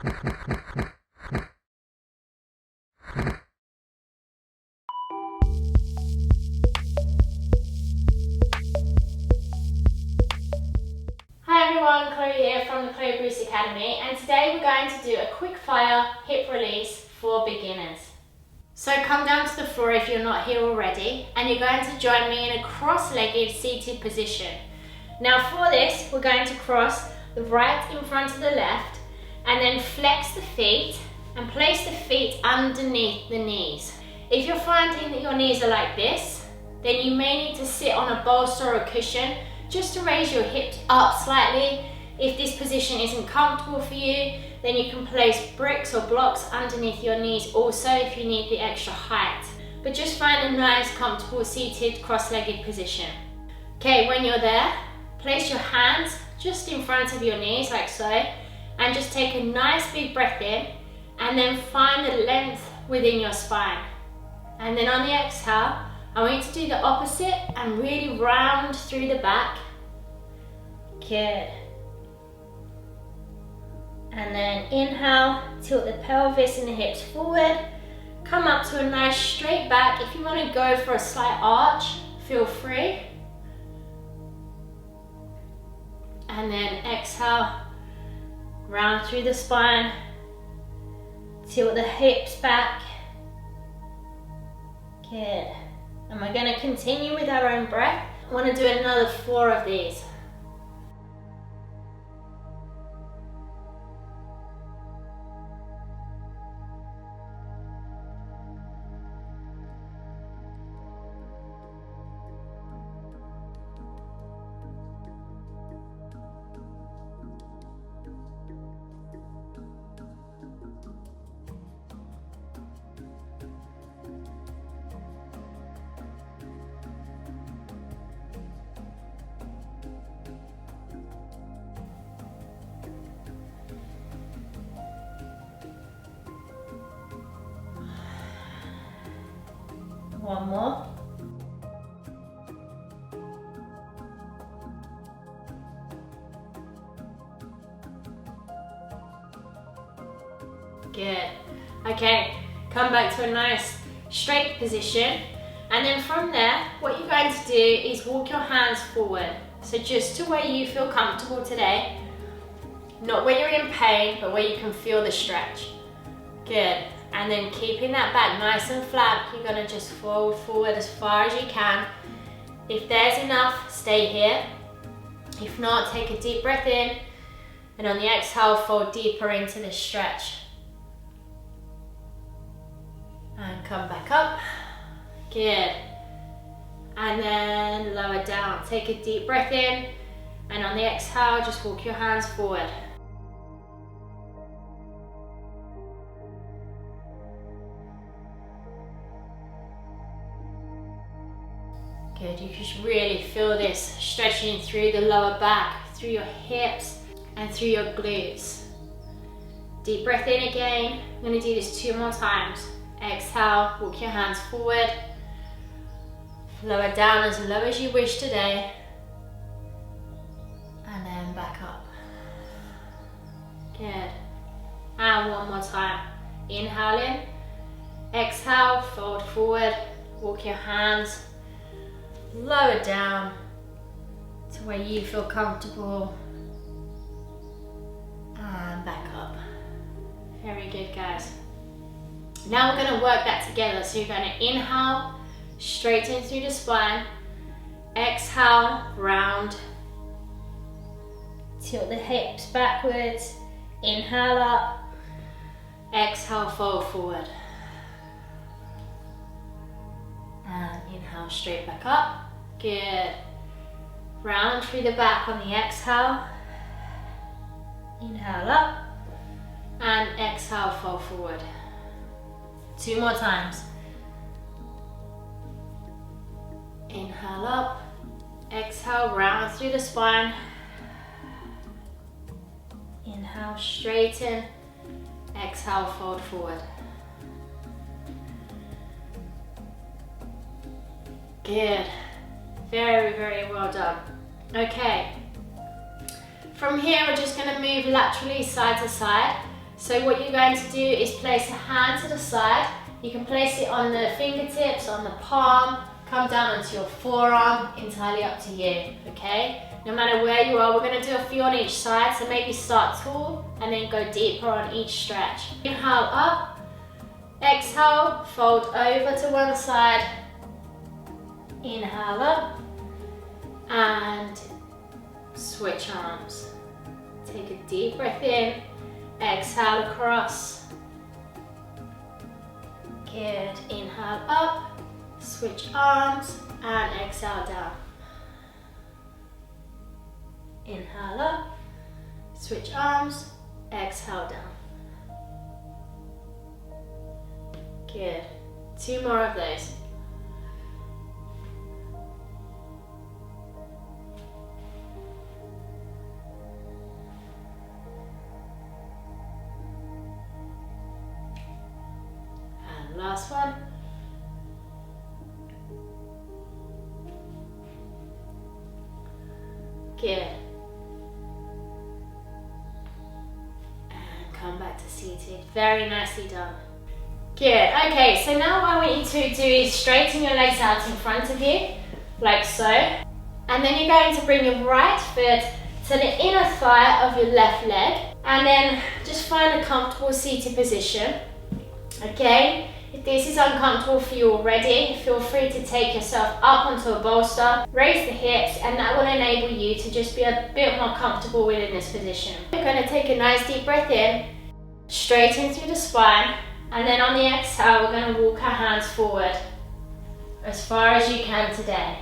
Hi everyone, Chloe here from the Chloe Bruce Academy, and today we're going to do a quick fire hip release for beginners. So come down to the floor if you're not here already, and you're going to join me in a cross-legged seated position. Now for this, we're going to cross the right in front of the left, and then flex the feet and place the feet underneath the knees. If you're finding that your knees are like this, then you may need to sit on a bolster or a cushion just to raise your hips up slightly. If this position isn't comfortable for you, then you can place bricks or blocks underneath your knees also if you need the extra height. But just find a nice, comfortable, seated, cross-legged position. Okay, when you're there, place your hands just in front of your knees like so, and just take a nice big breath in, and then find the length within your spine. And then on the exhale, I want you to do the opposite and really round through the back. Good. And then inhale, tilt the pelvis and the hips forward. Come up to a nice straight back. If you want to go for a slight arch, feel free. And then exhale, round through the spine. Tilt the hips back. Good. And we're going to continue with our own breath. I want to do another 4 of these. One more. Good. Okay, come back to a nice straight position, and then from there what you're going to do is walk your hands forward. So just to where you feel comfortable today, not where you're in pain, but where you can feel the stretch. Good. And then keeping that back nice and flat, you're going to just fold forward as far as you can. If there's enough, stay here. If not, take a deep breath in, and on the exhale, fold deeper into this stretch. And come back up. Good. And then lower down. Take a deep breath in, and on the exhale, just walk your hands forward. Good, you can really feel this stretching through the lower back, through your hips and through your glutes. Deep breath in again. I'm going to do this 2 more times. Exhale, walk your hands forward. Lower down as low as you wish today. And then back up. Good. And one more time. Inhale in. Exhale, fold forward. Walk your hands lower down to where you feel comfortable, and back up. Very good, guys. Now we're going to work that together. So you're going to inhale, straighten through the spine. Exhale, round. Tilt the hips backwards. Inhale up. Exhale, fold forward. And inhale, straight back up. Good. Round through the back on the exhale. Inhale up. And exhale, fold forward. 2 more times. Inhale up. Exhale, round through the spine. Inhale, straighten. Exhale, fold forward. Good. Very, very well done. Okay. From here, we're just going to move laterally side to side. So what you're going to do is place a hand to the side. You can place it on the fingertips, on the palm, come down onto your forearm, entirely up to you, okay? No matter where you are, we're going to do a few on each side, so maybe start tall and then go deeper on each stretch. Inhale up, exhale, fold over to one side, inhale up, and switch arms. Take a deep breath in, exhale across. Good, inhale up, switch arms, and exhale down. Inhale up, switch arms, exhale down. Good. 2 more of those. And last one. Good. Come back to seated. Very nicely done. Good. Okay, so now what I want you to do is straighten your legs out in front of you, like so. And then you're going to bring your right foot to the inner thigh of your left leg. And then just find a comfortable seated position. Okay, if this is uncomfortable for you already, feel free to take yourself up onto a bolster, raise the hips, and that will enable you to just be a bit more comfortable within this position. You're going to take a nice deep breath in, straighten through the spine, and then on the exhale, we're going to walk our hands forward as far as you can today.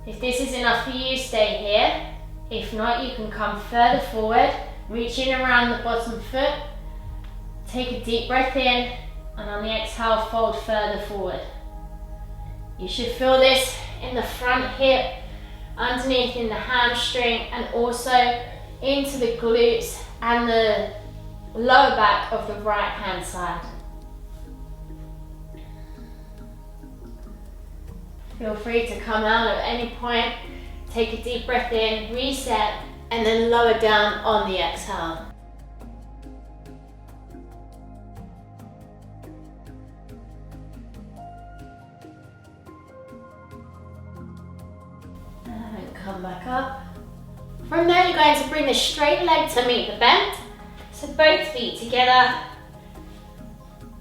If this is enough for you, stay here. If not, you can come further forward, reaching around the bottom foot, take a deep breath in, and on the exhale, fold further forward. You should feel this in the front hip, underneath in the hamstring, and also into the glutes and the lower back of the right hand side. Feel free to come out at any point, take a deep breath in, reset, and then lower down on the exhale. Come back up. From there, you're going to bring the straight leg to meet the bend. So both feet together,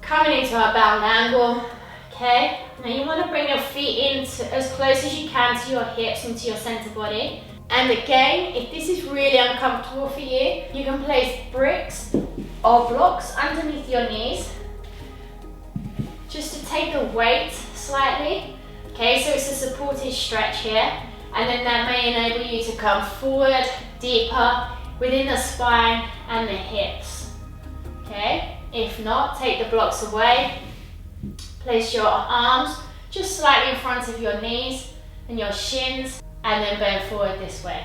coming into our bound angle. Okay, now you want to bring your feet in as close as you can to your hips and to your center body. And again, if this is really uncomfortable for you, you can place bricks or blocks underneath your knees, just to take the weight slightly. Okay, so it's a supported stretch here. And then that may enable you to come forward, deeper, within the spine and the hips. Okay? If not, take the blocks away. Place your arms just slightly in front of your knees and your shins, and then bend forward this way.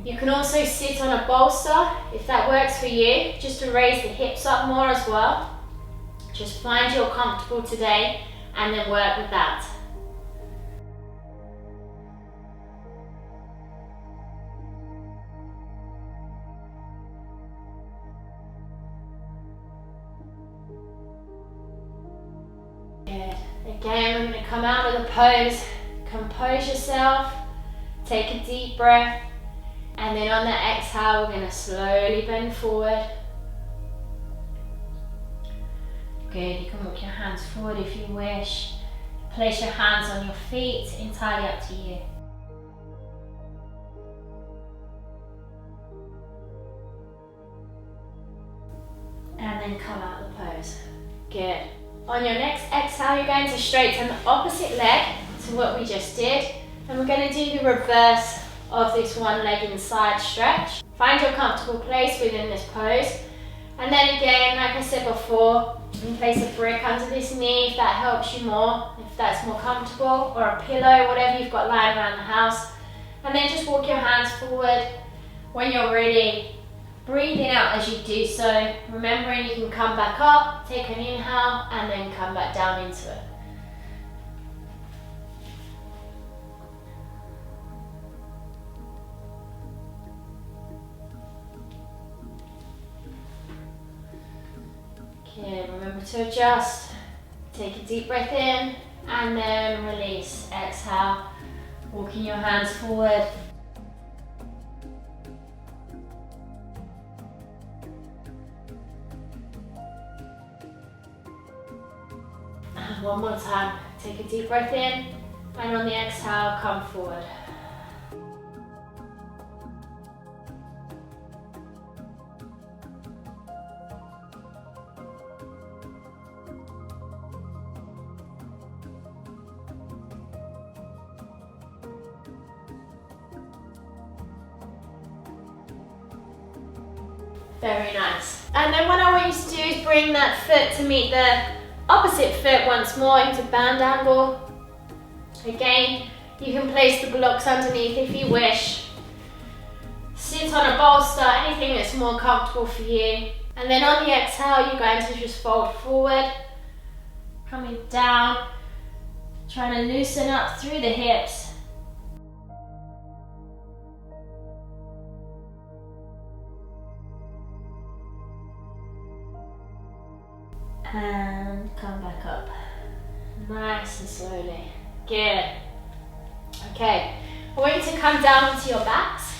You can also sit on a bolster if that works for you, just to raise the hips up more as well. Just find you're comfortable today and then work with that. Good. Again, we're going to come out of the pose, compose yourself, take a deep breath, and then on the exhale, we're going to slowly bend forward. Good, you can walk your hands forward if you wish. Place your hands on your feet, entirely up to you. And then come out of the pose. Good. On your next exhale, you're going to straighten the opposite leg to what we just did. And we're going to do the reverse of this one leg inside stretch. Find your comfortable place within this pose. And then again, like I said before, you can place a brick under this knee if that helps you more, if that's more comfortable, or a pillow, whatever you've got lying around the house. And then just walk your hands forward. When you're ready, breathing out as you do so, remembering you can come back up, take an inhale, and then come back down into it. Okay, remember to adjust. Take a deep breath in and then release. Exhale, walking your hands forward. And one more time. Take a deep breath in and on the exhale, come forward. Very nice. And then what I want you to do is bring that foot to meet the opposite foot once more into band angle. Again, you can place the blocks underneath if you wish. Sit on a bolster, anything that's more comfortable for you. And then on the exhale, you're going to just fold forward, coming down, trying to loosen up through the hips. And come back up, nice and slowly. Good. Okay, I want you to come down onto your backs.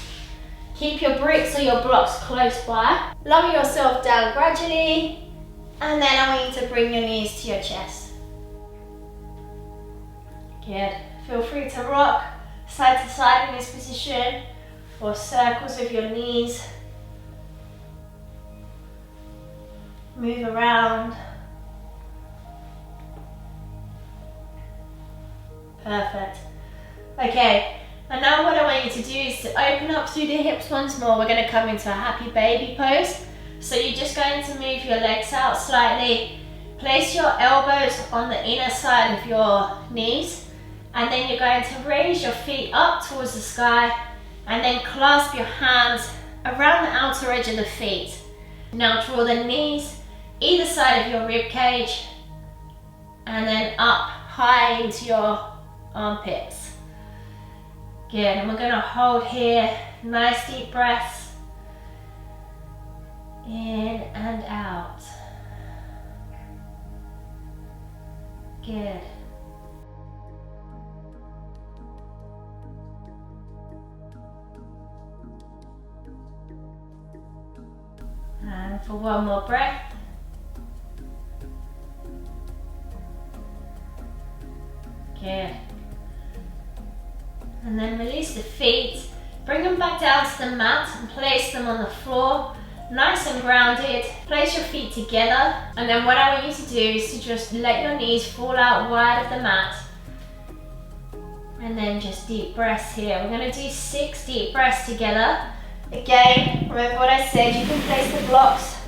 Keep your bricks or your blocks close by. Lower yourself down gradually, and then I want you to bring your knees to your chest. Good. Feel free to rock side to side in this position, or circles with your knees. Move around. Perfect. Okay, and now what I want you to do is to open up through the hips once more. We're going to come into a happy baby pose. So you're just going to move your legs out slightly. Place your elbows on the inner side of your knees. And then you're going to raise your feet up towards the sky. And then clasp your hands around the outer edge of the feet. Now draw the knees either side of your rib cage. And then up high into your armpits. Good, and we're going to hold here, nice deep breaths, in and out. Good. And for one more breath. Good. And then release the feet, bring them back down to the mat and place them on the floor, nice and grounded. Place your feet together, and then what I want you to do is to just let your knees fall out wide of the mat. And then just deep breaths here. We're going to do 6 deep breaths together. Again, remember what I said, you can place the blocks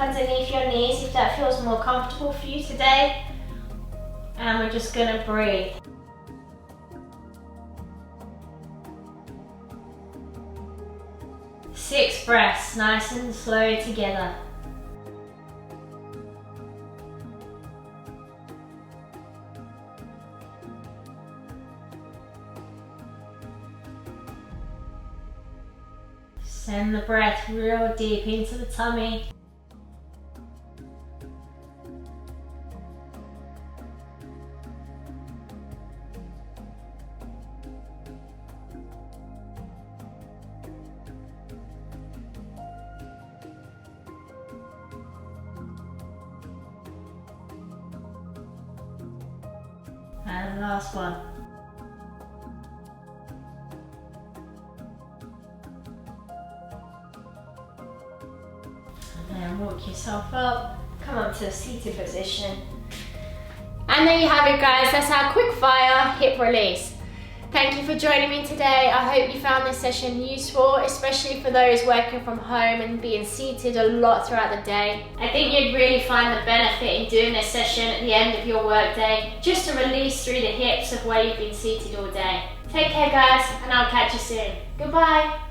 underneath your knees if that feels more comfortable for you today. And we're just going to breathe. Six breaths, nice and slow together. Send the breath real deep into the tummy. And last one. And then walk yourself up, come up to a seated position. And there you have it, guys. That's our quick fire hip release. Thank you for joining me today. I hope you found this session useful, especially for those working from home and being seated a lot throughout the day. I think you'd really find the benefit in doing this session at the end of your workday, just to release through the hips of where you've been seated all day. Take care, guys, and I'll catch you soon. Goodbye.